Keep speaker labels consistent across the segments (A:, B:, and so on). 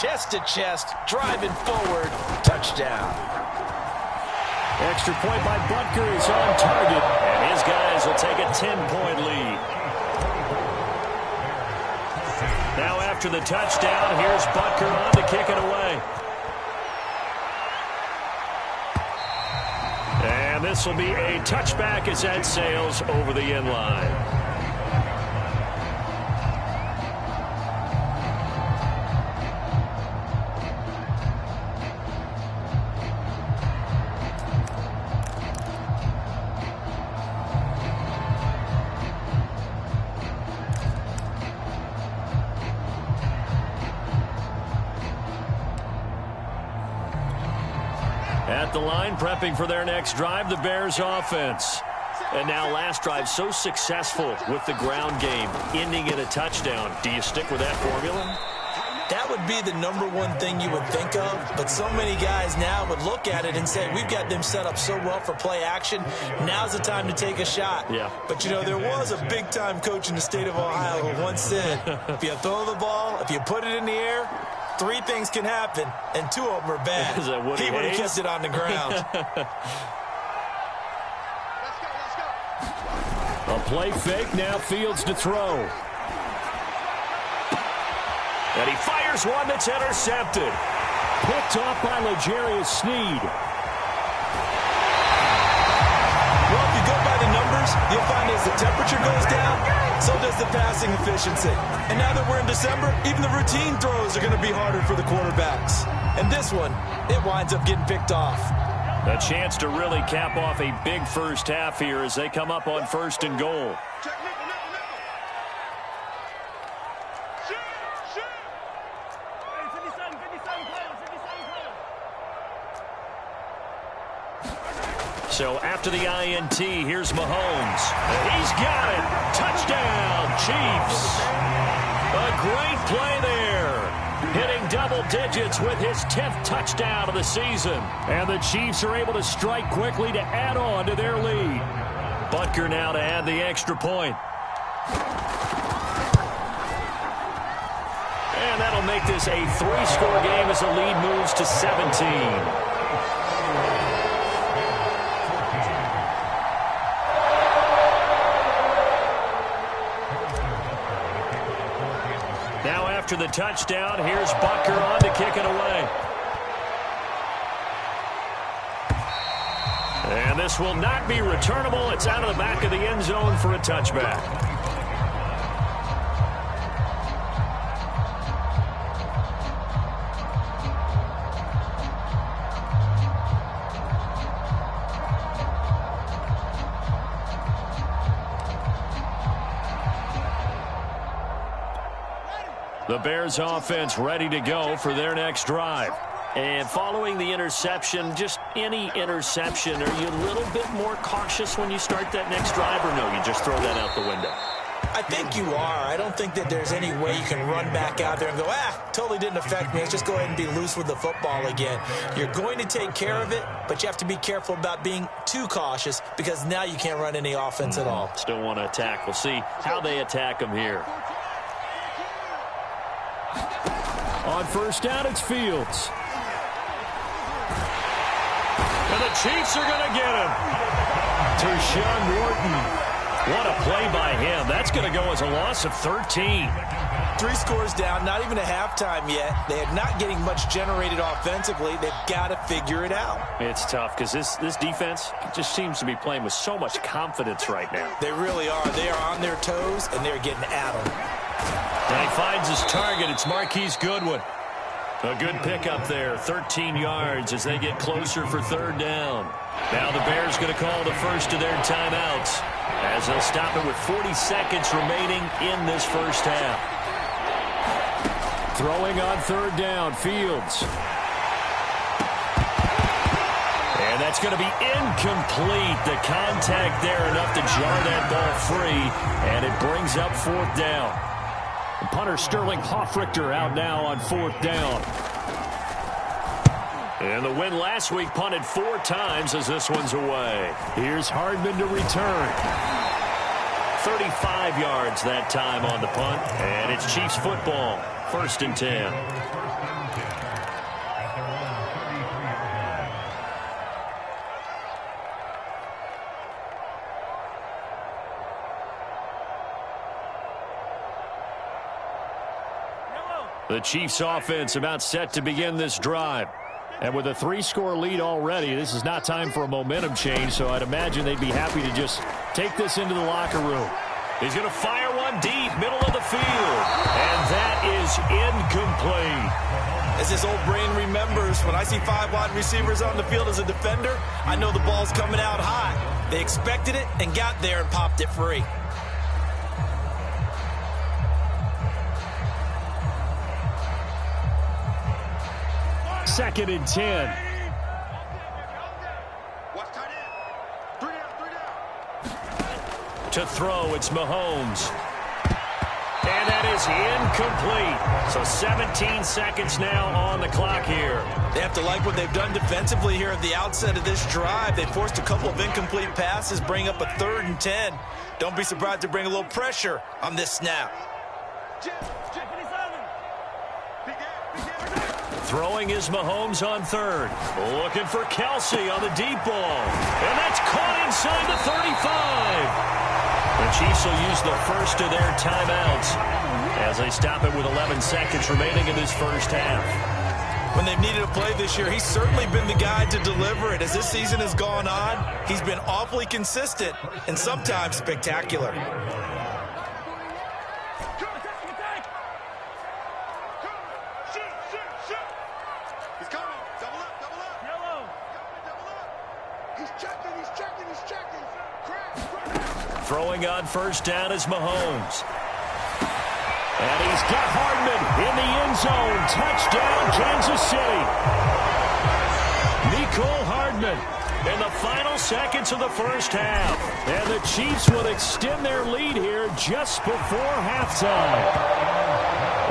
A: chest to chest, driving forward, touchdown.
B: Extra point by Butker is on target, and his guys will take a 10-point lead. Now after the touchdown, here's Butker on to kick it away. And this will be a touchback as that sails over the end line. At the line, prepping for their next drive, the Bears offense. And now last drive so successful with the ground game, ending in a touchdown. Do you stick with that formula?
A: That would be the number one thing you would think of, but so many guys now would look at it and say, we've got them set up so well for play action, now's the time to take a shot.
B: Yeah.
A: But, you know, there was a big-time coach in the state of Ohio who once said, if you throw the ball, if you put it in the air, 3 things can happen, and 2 of them are bad.
B: Is that Woody
A: he would have
B: Hayes?
A: kept it on the ground.
B: A play fake, now Fields to throw. And he fires one that's intercepted. Picked off by L'Jarius Sneed.
A: Well, if you go by the numbers, you'll find as the temperature goes down, so does the passing efficiency. And now that we're in December, even the routine throws are going to be harder for the quarterbacks. And this one, it winds up getting picked off.
B: A chance to really cap off a big first half here as they come up on 1st and goal. So after the INT, here's Mahomes. He's got it. Touchdown, Chiefs. A great play there. Hitting double digits with his 10th touchdown of the season. And the Chiefs are able to strike quickly to add on to their lead. Butker now to add the extra point. And that'll make this a 3-score game as the lead moves to 17. Now after the touchdown, here's Butker on to kick it away. And this will not be returnable. It's out of the back of the end zone for a touchback. The Bears offense ready to go for their next drive. And following the interception, just any interception, are you a little bit more cautious when you start that next drive, or no, you just throw that out the window?
A: I think you are. I don't think that there's any way you can run back out there and go, totally didn't affect me. Let's just go ahead and be loose with the football again. You're going to take care of it, but you have to be careful about being too cautious because now you can't run any offense at all.
B: Still want to attack. We'll see how they attack them here. On 1st down, it's Fields. And the Chiefs are going to get him. Tershawn Wharton. What a play by him. That's going to go as a loss of 13.
A: 3 scores down, not even a halftime yet. They are not getting much generated offensively. They've got to figure it out.
B: It's tough because this defense just seems to be playing with so much confidence right now.
A: They really are. They are on their toes, and they're getting at them.
B: And he finds his target. It's Marquise Goodwin. A good pickup there, 13 yards as they get closer for 3rd down. Now the Bears going to call the first of their timeouts as they'll stop it with 40 seconds remaining in this first half. Throwing on 3rd down, Fields. And that's going to be incomplete. The contact there enough to jar that ball free, and it brings up 4th down. Punter Sterling Hoffrichter out now on 4th down. And the win last week punted 4 times as this one's away. Here's Hardman to return. 35 yards that time on the punt. And it's Chiefs football. 1st and 10. The Chiefs offense about set to begin this drive. And with a 3-score lead already, this is not time for a momentum change, so I'd imagine they'd be happy to just take this into the locker room. He's going to fire one deep, middle of the field. And that is incomplete.
A: As his old brain remembers, when I see 5 wide receivers on the field as a defender, I know the ball's coming out high. They expected it and got there and popped it free.
B: Second and 10. To throw, it's Mahomes. And that is incomplete. So 17 seconds now on the clock here.
A: They have to like what they've done defensively here at the outset of this drive. They forced a couple of incomplete passes, bring up a 3rd and 10. Don't be surprised to bring a little pressure on this snap.
B: Throwing is Mahomes on 3rd. Looking for Kelsey on the deep ball. And that's caught inside the 35. The Chiefs will use the first of their timeouts as they stop it with 11 seconds remaining in this first half.
A: When they've needed a play this year, he's certainly been the guy to deliver it. As this season has gone on, he's been awfully consistent and sometimes spectacular.
B: Throwing on 1st down is Mahomes. And he's got Hardman in the end zone. Touchdown, Kansas City. Mecole Hardman in the final seconds of the first half. And the Chiefs will extend their lead here just before halftime.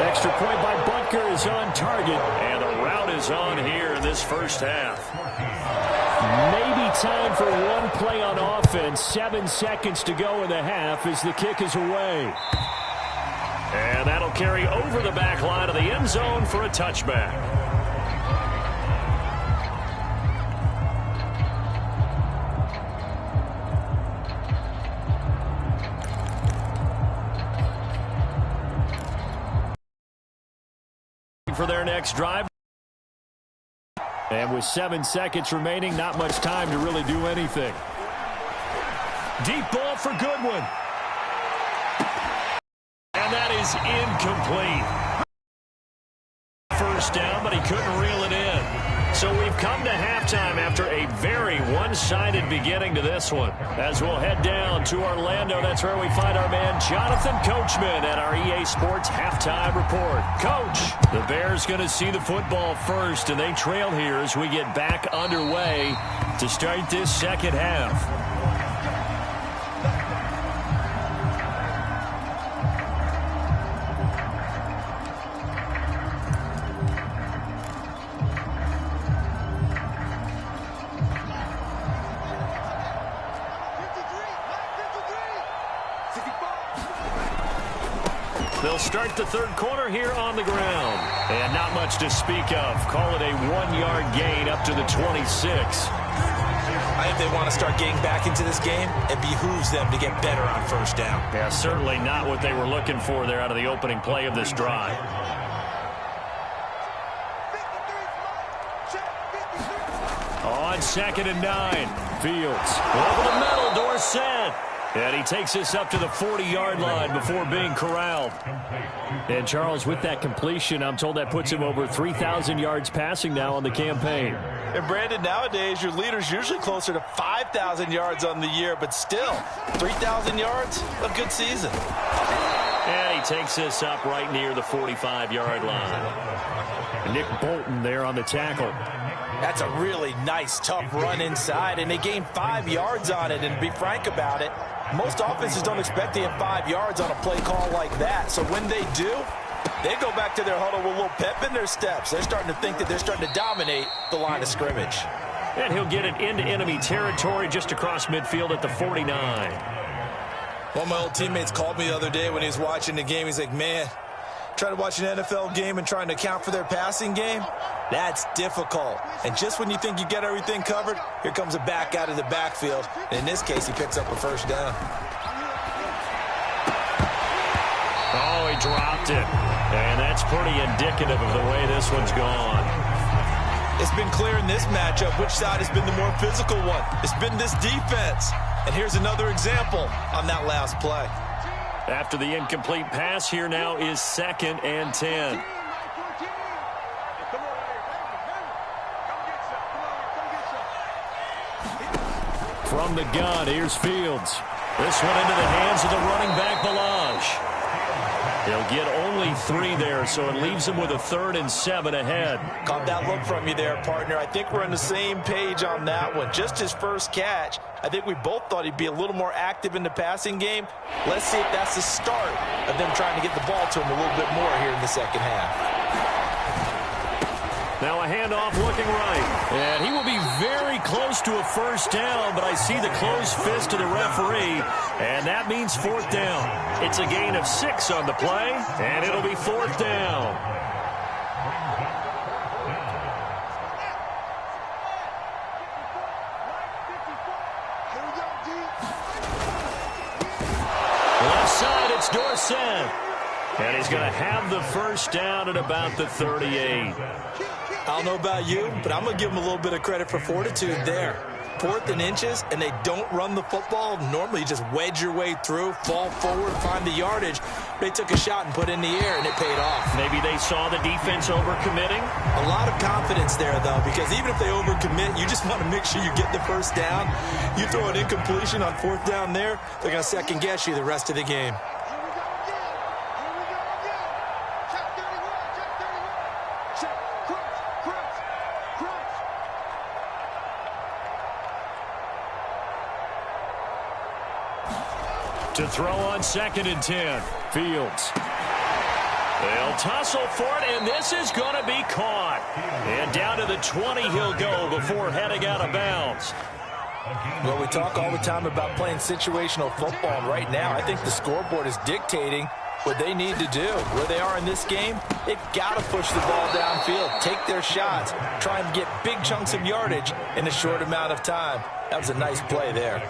B: Extra point by Butker is on target. And the route is on here in this first half. Maybe time for one play on offense. 7 seconds to go in the half as the kick is away. And that'll carry over the back line of the end zone for a touchback. For their next drive. And with 7 seconds remaining, not much time to really do anything. Deep ball for Goodwin. And that is incomplete. First down, but he couldn't reel it in. So we've come to halftime after a very one-sided beginning to this one. As we'll head down to Orlando, that's where we find our man Jonathan Coachman at our EA Sports Halftime Report. Coach, the Bears going to see the football first, and they trail here as we get back underway to start this second half. They'll start the third quarter here on the ground. And not much to speak of. Call it a 1-yard gain up to the 26.
A: I think they want to start getting back into this game. It behooves them to get better on first down.
B: Yeah, certainly not what they were looking for there out of the opening play of this drive. On 2nd and 9, Fields over the middle, Dorsett. And he takes this up to the 40-yard line before being corralled. And, Charles, with that completion, I'm told that puts him over 3,000 yards passing now on the campaign.
A: And, Brandon, nowadays your leader's usually closer to 5,000 yards on the year, but still, 3,000 yards, a good season.
B: And he takes this up right near the 45-yard line. Nick Bolton there on the tackle.
A: That's a really nice, tough run inside, and they gained 5 yards on it. And to be frank about it, most offenses don't expect to get 5 yards on a play call like that. So when they do, they go back to their huddle with a little pep in their steps. They're starting to think that they're starting to dominate the line of scrimmage.
B: And he'll get it into enemy territory just across midfield at the 49.
A: One of my old teammates called me the other day when he was watching the game. He's like, man, trying to watch an NFL game and trying to account for their passing game, that's difficult. And just when you think you get everything covered, here comes a back out of the backfield. And in this case, he picks up a first down.
B: Oh, he dropped it. And that's pretty indicative of the way this one's gone.
A: It's been clear in this matchup which side has been the more physical one. It's been this defense. And here's another example on that last play.
B: After the incomplete pass, here now is 2nd and 10. From the gun, here's Fields. This one into the hands of the running back, Balaj. He'll get only 3 there, so it leaves him with a 3rd and 7 ahead.
A: Caught that look from you there, partner. I think we're on the same page on that one. Just his first catch. I think we both thought he'd be a little more active in the passing game. Let's see if that's the start of them trying to get the ball to him a little bit more here in the second half.
B: Now a handoff looking right. And he will be very close to a first down, but I see the closed fist of the referee, and that means 4th down. It's a gain of 6 on the play, and it'll be 4th down. Left side, it's Dorsett. And he's going to have the first down at about the 38.
A: I don't know about you, but I'm going to give them a little bit of credit for fortitude there. 4th and inches, and they don't run the football. Normally, you just wedge your way through, fall forward, find the yardage. They took a shot and put it in the air, and it paid off.
B: Maybe they saw the defense overcommitting.
A: A lot of confidence there, though, because even if they overcommit, you just want to make sure you get the first down. You throw an incompletion on 4th down there, they're going to second-guess you the rest of the game.
B: To throw on 2nd and 10. Fields. They'll tussle for it, and this is going to be caught. And down to the 20 he'll go before heading out of bounds.
A: Well, we talk all the time about playing situational football, and right now I think the scoreboard is dictating what they need to do. Where they are in this game, they've got to push the ball downfield, take their shots, try and get big chunks of yardage in a short amount of time. That was a nice play there.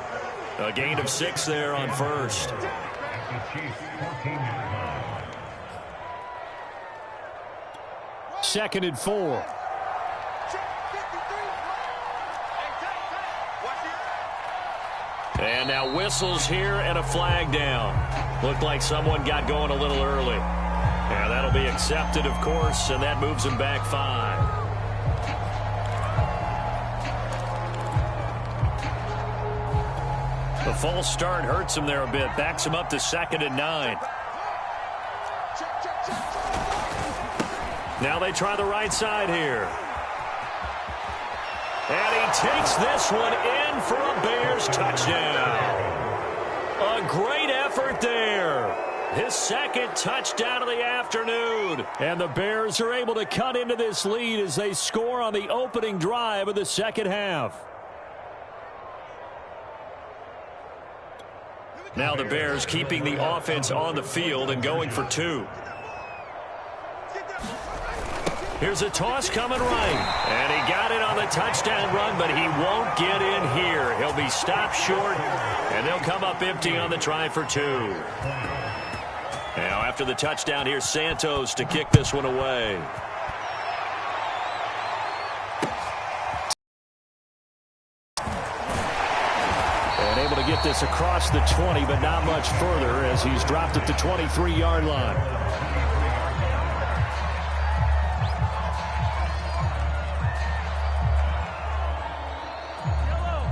B: A gain of 6 there on first. Second and 4. And now whistles here and a flag down. Looked like someone got going a little early. And that'll be accepted, of course, and that moves him back 5. The false start hurts him there a bit. Backs him up to 2nd and 9. Now they try the right side here. And he takes this one in for a Bears touchdown. A great effort there. His 2nd touchdown of the afternoon. And the Bears are able to cut into this lead as they score on the opening drive of the second half. Now the Bears keeping the offense on the field and going for 2. Here's a toss coming right. And he got it on the touchdown run, but he won't get in here. He'll be stopped short, and they'll come up empty on the try for 2. Now after the touchdown, here's Santos to kick this one away. Able to get this across the 20, but not much further as he's dropped at the 23-yard line.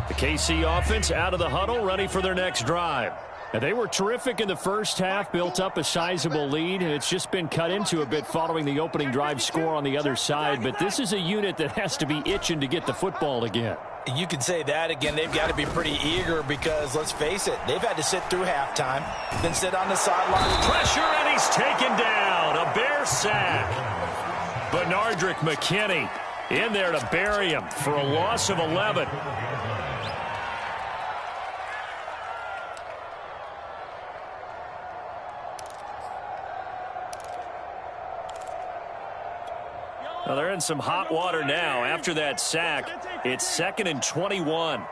B: The KC offense out of the huddle, ready for their next drive. And they were terrific in the first half, built up a sizable lead, and it's just been cut into a bit following the opening drive score on the other side. But this is a unit that has to be itching to get the football again.
A: You can say that again. They've got to be pretty eager because, let's face it, they've had to sit through halftime, then sit on the sideline.
B: Pressure, and he's taken down. A Bear sack. Bernardrick McKinney in there to bury him for a loss of 11. Well, they're in some hot water now. After that sack, it's 2nd and 21.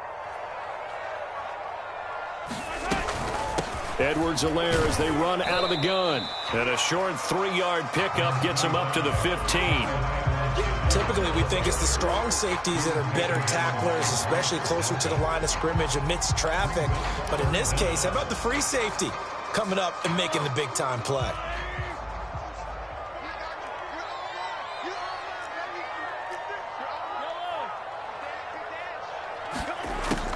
B: Edwards-Helaire as they run out of the gun. And a short 3-yard pickup gets him up to the 15.
A: Typically, we think it's the strong safeties that are better tacklers, especially closer to the line of scrimmage amidst traffic. But in this case, how about the free safety coming up and making the big-time play?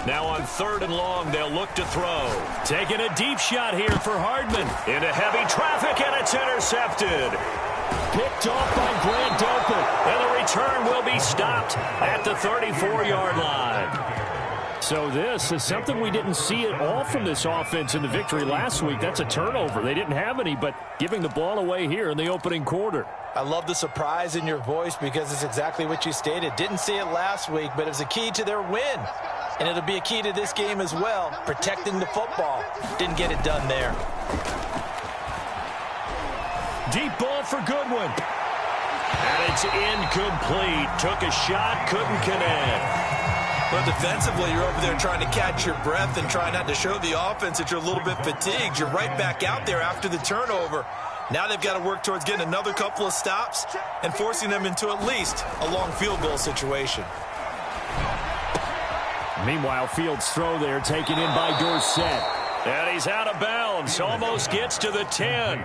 B: Now on 3rd and long, they'll look to throw. Taking a deep shot here for Hardman. Into heavy traffic, and it's intercepted. Picked off by Grant Delpit. And the return will be stopped at the 34-yard line.
C: So this is something we didn't see at all from this offense in the victory last week. That's a turnover. They didn't have any, but giving the ball away here in the opening quarter.
A: I love the surprise in your voice because it's exactly what you stated. Didn't see it last week, but it was a key to their win. And it'll be a key to this game as well, protecting the football. Didn't get it done there.
B: Deep ball for Goodwin. And it's incomplete. Took a shot, couldn't connect.
D: But defensively, you're over there trying to catch your breath and try not to show the offense that you're a little bit fatigued. You're right back out there after the turnover. Now they've got to work towards getting another couple of stops and forcing them into at least a long field goal situation.
C: Meanwhile, Fields' throw there taken in by Dorsett.
B: And he's out of bounds. Almost gets to the 10.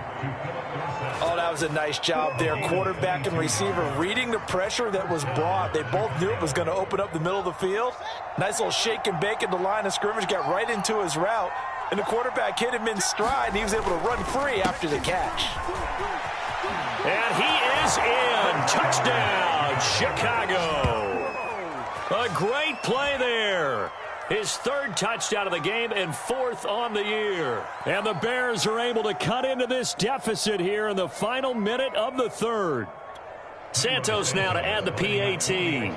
A: Oh, that was a nice job there. Quarterback and receiver reading the pressure that was brought. They both knew it was going to open up the middle of the field. Nice little shake and bake at the line of scrimmage. Got right into his route. And the quarterback hit him in stride, and he was able to run free after the catch.
B: And he is in. Touchdown, Chicago. A great play there. His 3rd touchdown of the game and 4th on the year. And the Bears are able to cut into this deficit here in the final minute of the 3rd. Santos now to add the PAT. And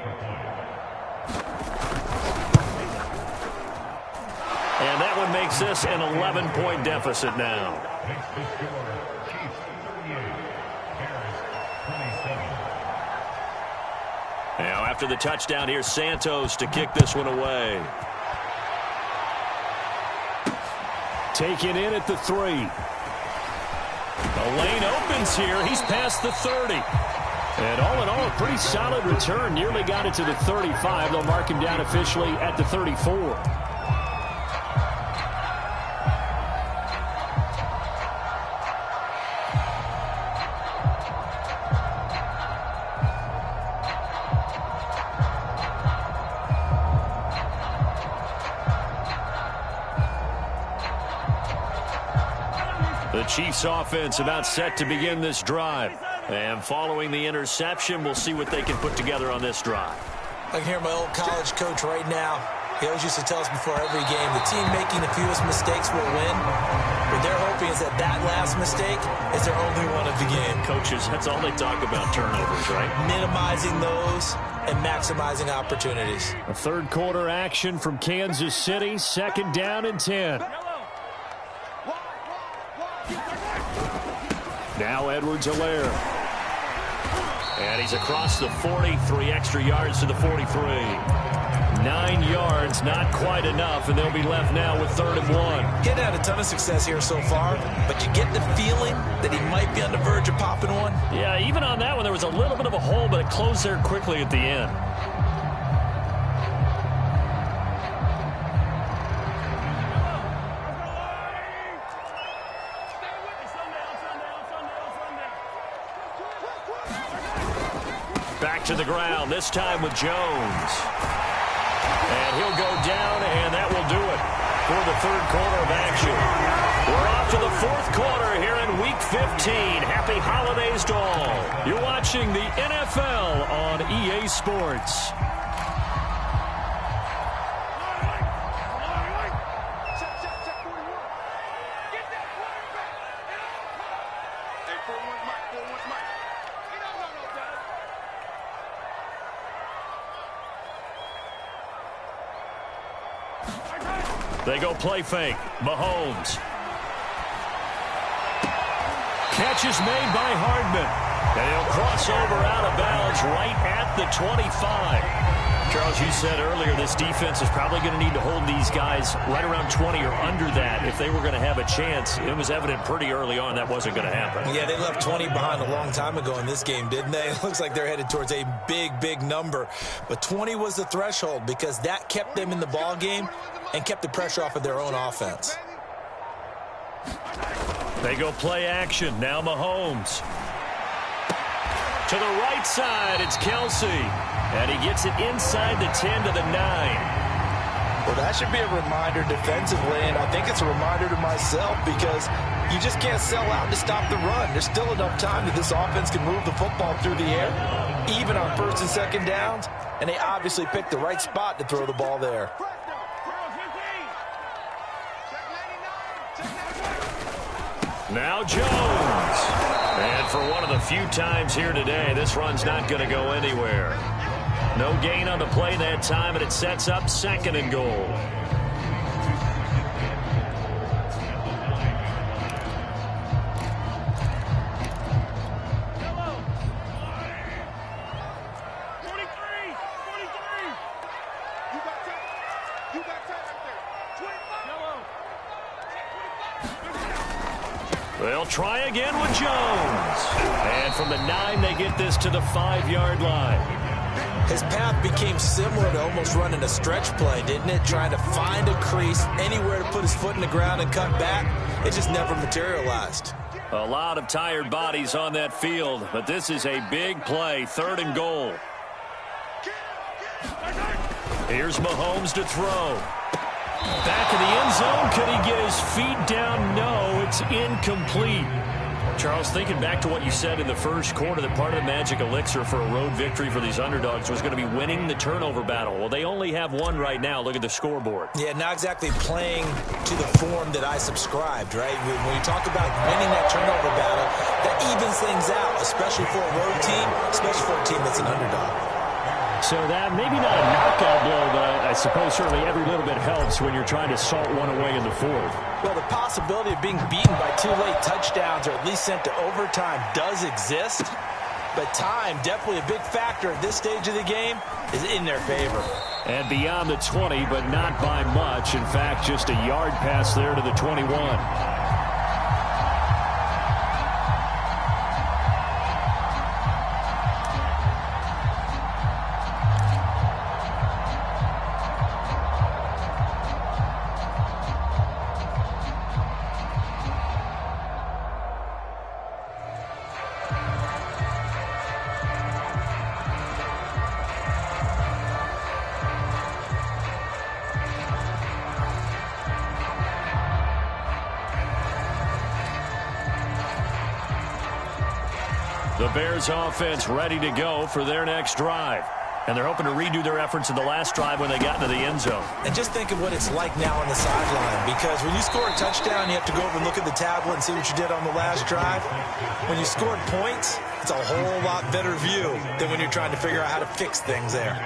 B: that one makes this an 11-point deficit now. Now after the touchdown, here's Santos to kick this one away.
C: Taken in at the 3.
B: The lane opens here. He's past the 30.
C: And all in all, a pretty solid return. Nearly got it to the 35. They'll mark him down officially at the 34.
B: The Chiefs offense about set to begin this drive. And following the interception, we'll see what they can put together on this drive.
A: I can hear my old college coach right now. He always used to tell us before every game, the team making the fewest mistakes will win. What they're hoping is that that last mistake is their only one of the game.
B: Coaches, that's all they talk about, turnovers, right?
A: Minimizing those and maximizing opportunities.
C: A 3rd quarter action from Kansas City. 2nd down and 10. Now Edwards-Helaire.
B: And he's across the 40, 3 extra yards to the 43.
C: 9 yards, not quite enough, and they'll be left now with 3rd and 1.
A: Getting had a ton of success here so far, but you get the feeling that he might be on the verge of popping one.
C: Yeah, even on that one, there was a little bit of a hole, but it closed there quickly at the end.
B: Back to the ground, this time with Jones. And he'll go down, and that will do it for the 3rd quarter of action. We're off to the 4th quarter here in Week 15. Happy holidays to all.
C: You're watching the NFL on EA Sports.
B: They go play fake. Mahomes.
C: Catch is made by Hardman.
B: And he'll cross over out of bounds right at the 25. Charles, you said earlier this defense is probably going to need to hold these guys right around 20 or under that if they were going to have a chance. It was evident pretty early on that wasn't going to happen.
A: Yeah, they left 20 behind a long time ago in this game, didn't they? It looks like they're headed towards a big, big number. But 20 was the threshold because that kept them in the ball game and kept the pressure off of their own offense.
B: They go play action. Now Mahomes. To the right side, it's Kelsey. And he gets it inside the 10 to the 9.
D: Well, that should be a reminder defensively, and I think it's a reminder to myself because you just can't sell out to stop the run. There's still enough time that this offense can move the football through the air, even on first and second downs, and they obviously picked the right spot to throw the ball there.
B: Now Jones. And for one of the few times here today, this run's not going to go anywhere. No gain on the play that time, and it sets up 2nd and goal. They'll try again with Jones. And from the 9, they get this to the 5-yard line.
A: His path became similar to almost running a stretch play, didn't it? Trying to find a crease, anywhere to put his foot in the ground and cut back. It just never materialized.
B: A lot of tired bodies on that field, but this is a big play, 3rd and goal. Here's Mahomes to throw. Back in the end zone. Could he get his feet down? No, it's incomplete. Charles, thinking back to what you said in the first quarter, that part of the magic elixir for a road victory for these underdogs was going to be winning the turnover battle. Well, they only have one right now. Look at the scoreboard.
A: Yeah, not exactly playing to the form that I subscribed, right? When you talk about winning that turnover battle, that evens things out, especially for a road team, especially for a team that's an underdog.
C: So that maybe not a knockout blow, but I suppose certainly every little bit helps when you're trying to salt one away in the 4th.
A: Well, the possibility of being beaten by 2 late touchdowns or at least sent to overtime does exist. But time, definitely a big factor at this stage of the game, is in their favor.
C: And beyond the 20, but not by much. In fact, just a yard pass there to the 21. The Bears offense ready to go for their next drive. And they're hoping to redo their efforts in the last drive when they got into the end zone.
A: And just think of what it's like now on the sideline, because when you score a touchdown, you have to go over and look at the tablet and see what you did on the last drive. When you scored points, it's a whole lot better view than when you're trying to figure out how to fix things there.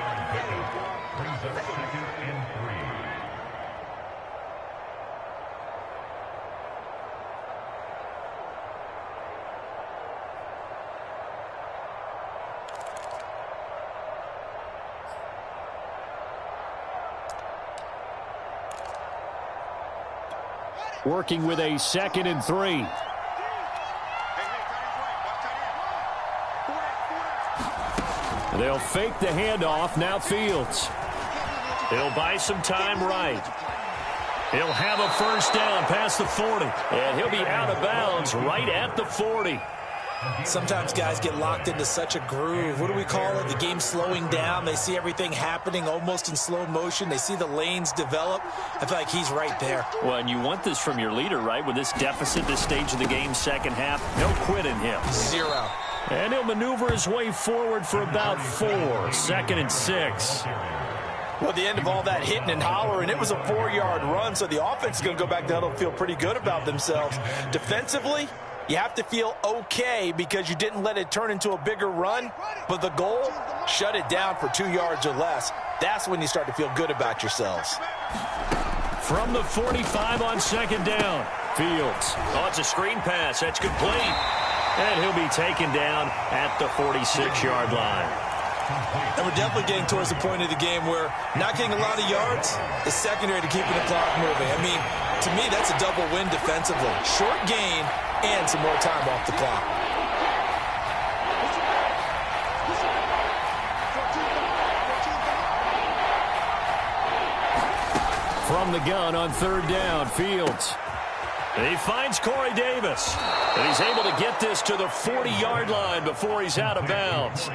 C: Working with a 2nd and 3. They'll fake the handoff. Now Fields.
B: He'll buy some time right. He'll have a first down past the 40. And he'll be out of bounds right at the 40.
A: Sometimes guys get locked into such a groove. What do we call it? The game slowing down. They see everything happening almost in slow motion. They see the lanes develop. I feel like he's right there.
B: Well, and you want this from your leader, right? With this deficit, this stage of the game, second half, no quit in him.
A: 0.
C: And he'll maneuver his way forward for about 4. 2nd and 6.
D: Well, at the end of all that hitting and hollering, it was a 4-yard run, so the offense is going to go back down and feel pretty good about themselves. Defensively, you have to feel okay because you didn't let it turn into a bigger run, but the goal, shut it down for 2 yards or less. That's when you start to feel good about yourselves.
B: From the 45 on 2nd down, Fields. Oh, it's a screen pass. That's complete. And he'll be taken down at the 46-yard line.
D: And we're definitely getting towards the point of the game where not getting a lot of yards is secondary to keeping the clock moving. I mean, to me, that's a double win defensively. Short gain and some more time off the clock.
C: From the gun on third down, Fields.
B: He finds Corey Davis. And he's able to get this to the 40-yard line before he's out of bounds.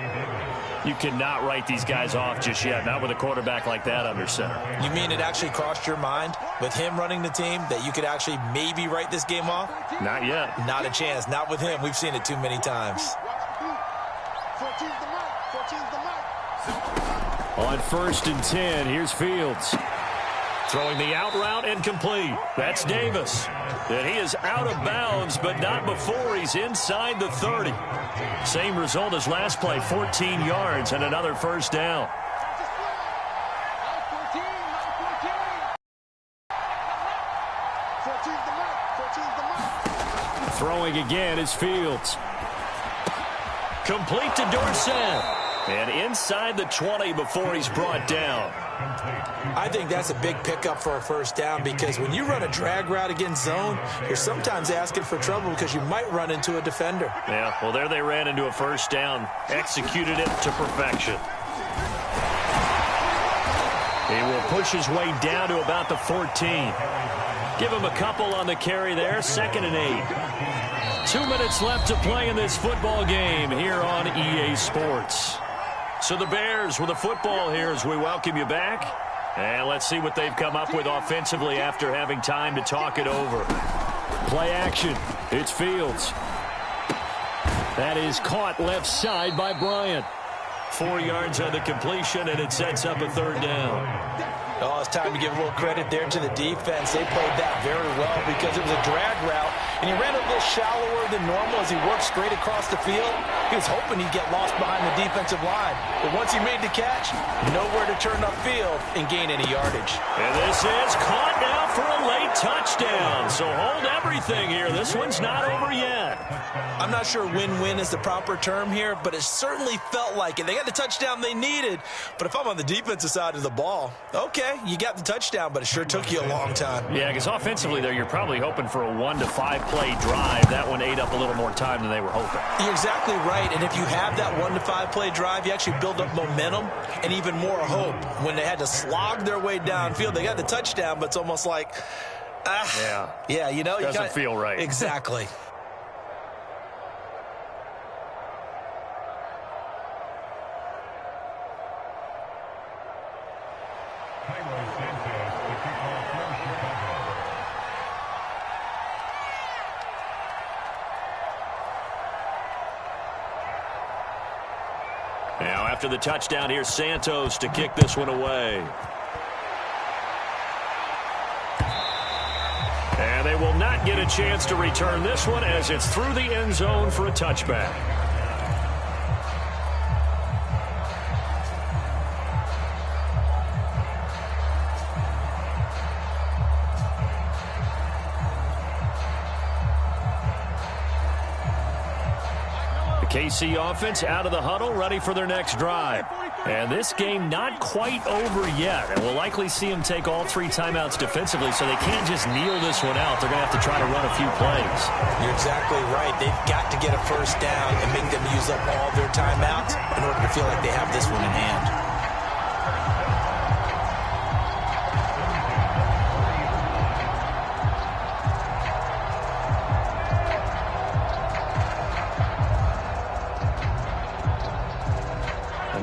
B: You cannot write these guys off just yet, not with a quarterback like that under center.
A: You mean it actually crossed your mind with him running the team that you could actually maybe write this game off?
B: Not yet.
A: Not a chance. Not with him. We've seen it too many times.
C: On 1st and 10, here's Fields.
B: Throwing the out route incomplete. That's Davis. And he is out of bounds, but not before he's inside the 30. Same result as last play, 14 yards and another first down.
C: Throwing again is Fields.
B: Complete to Dorsett. And inside the 20 before he's brought down.
A: I think that's a big pickup for a first down because when you run a drag route against zone, you're sometimes asking for trouble because you might run into a defender.
B: Yeah, well, there they ran into a first down, executed it to perfection. He will push his way down to about the 14. Give him a couple on the carry there, 2nd and 8. 2 minutes left to play in this football game here on EA Sports. So the Bears with the football here as we welcome you back. And let's see what they've come up with offensively after having time to talk it over.
C: Play action. It's Fields. That is caught left side by Bryant.
B: 4 yards on the completion, and it sets up a third down.
A: Oh, it's time to give a little credit there to the defense. They played that very well because it was a drag route, and he ran a little shallower than normal as he worked straight across the field. He was hoping he'd get lost behind the defensive line, but once he made the catch, nowhere to turn upfield and gain any yardage.
B: And this is caught now for a late touchdown. So hold everything here. This one's not over yet.
A: I'm not sure win-win is the proper term here, but it certainly felt like it. They got the touchdown they needed, but if I'm on the defensive side of the ball, okay, you got the touchdown, but it sure took you a long time.
B: Yeah, because offensively there, you're probably hoping for a 1 to 5 play drive. That one ate up a little more time than they were hoping.
A: You're exactly right, and if you have that 1 to 5 play drive, you actually build up momentum and even more hope. When they had to slog their way downfield, they got the touchdown, but it's almost like, yeah, you know,
B: doesn't feel right.
A: Exactly.
B: Now after the touchdown, here's Santos to kick this one away. And they will not get a chance to return this one as it's through the end zone for a touchback. KC offense out of the huddle, ready for their next drive. And this game not quite over yet. And we'll likely see them take all 3 timeouts defensively, so they can't just kneel this one out. They're going to have to try to run a few plays.
A: You're exactly right. They've got to get a first down and make them use up all their timeouts in order to feel like they have this one in hand.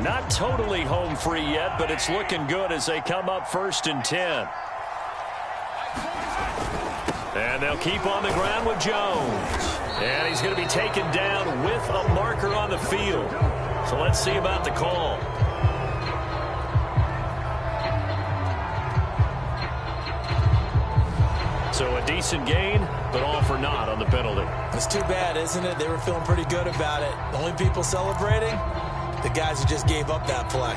B: Not totally home free yet, but it's looking good as they come up 1st and 10. And they'll keep on the ground with Jones. And he's going to be taken down with a marker on the field. So let's see about the call. So a decent gain, but all for naught on the penalty.
A: It's too bad, isn't it? They were feeling pretty good about it. The only people celebrating, the guys who just gave up that play.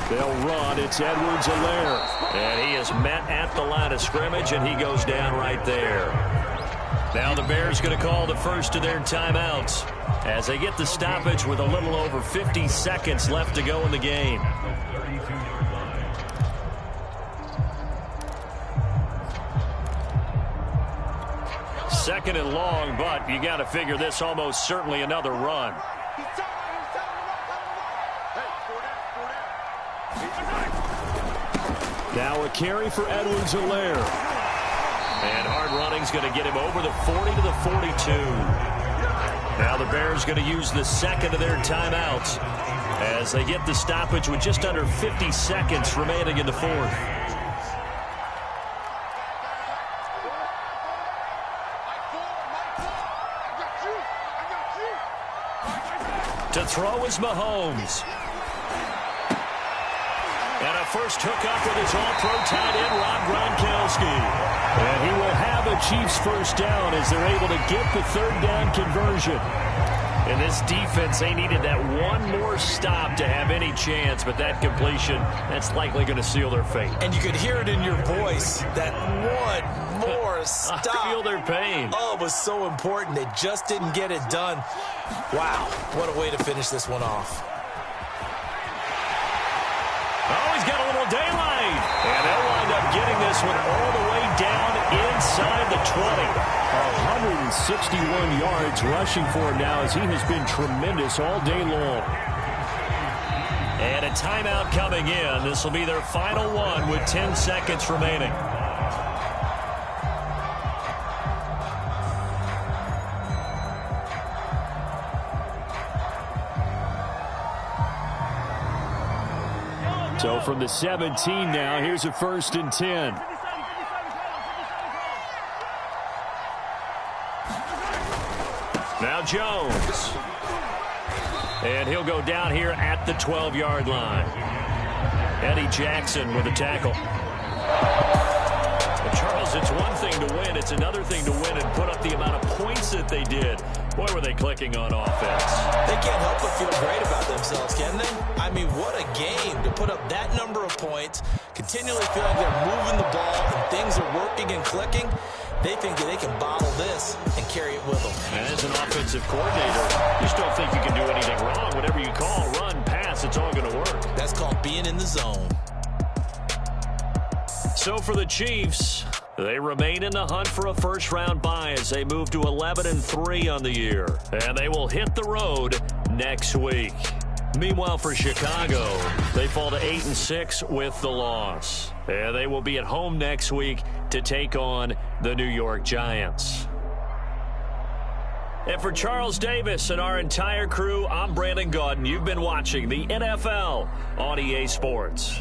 C: They'll run. It's Edwards-Helaire.
B: And he is met at the line of scrimmage, and he goes down right there. Now the Bears going to call the first of their timeouts as they get the stoppage with a little over 50 seconds left to go in the game. Second and long, but you got to figure this almost certainly another run.
C: Now a carry for Edwards-Helaire.
B: And hard running's going to get him over the 40 to the 42. Now the Bears going to use the second of their timeouts as they get the stoppage with just under 50 seconds remaining in the fourth. To throw is Mahomes. And a first hookup with his all-pro tight end, Rob Gronkowski.
C: And he will have a Chiefs first down as they're able to get the third down conversion.
B: In this defense, they needed that one more stop to have any chance, but that completion, that's likely going to seal their fate.
A: And you could hear it in your voice, that one more stop.
B: I feel their pain.
A: Oh, it was so important. They just didn't get it done. Wow, what a way to finish this one off.
B: Oh, he's got a little daylight. And they'll wind up getting this one all the way down inside the 20.
C: 161 yards rushing for him now as he has been tremendous all day long.
B: And a timeout coming in. This will be their final one with 10 seconds remaining.
C: So from the 17 now, here's a 1st and 10.
B: Now Jones. And he'll go down here at the 12-yard line. Eddie Jackson with a tackle. Well, Charles, it's one thing to win. It's another thing to win and put up the amount of points that they did. Boy, were they clicking on offense.
A: They can't help but feel great about themselves, can they? I mean, what a game to put up that number of points, continually feel like they're moving the ball and things are working and clicking. They think that they can bottle this and carry it with them.
B: And as an offensive coordinator, you just don't think you can do anything wrong. Whatever you call, run, pass, it's all going to work.
A: That's called being in the zone.
B: So for the Chiefs, they remain in the hunt for a first-round bye as they move to 11-3 on the year. And they will hit the road next week. Meanwhile, for Chicago, they fall to 8-6 with the loss. And they will be at home next week to take on the New York Giants. And for Charles Davis and our entire crew, I'm Brandon Gaudin. You've been watching the NFL on EA Sports.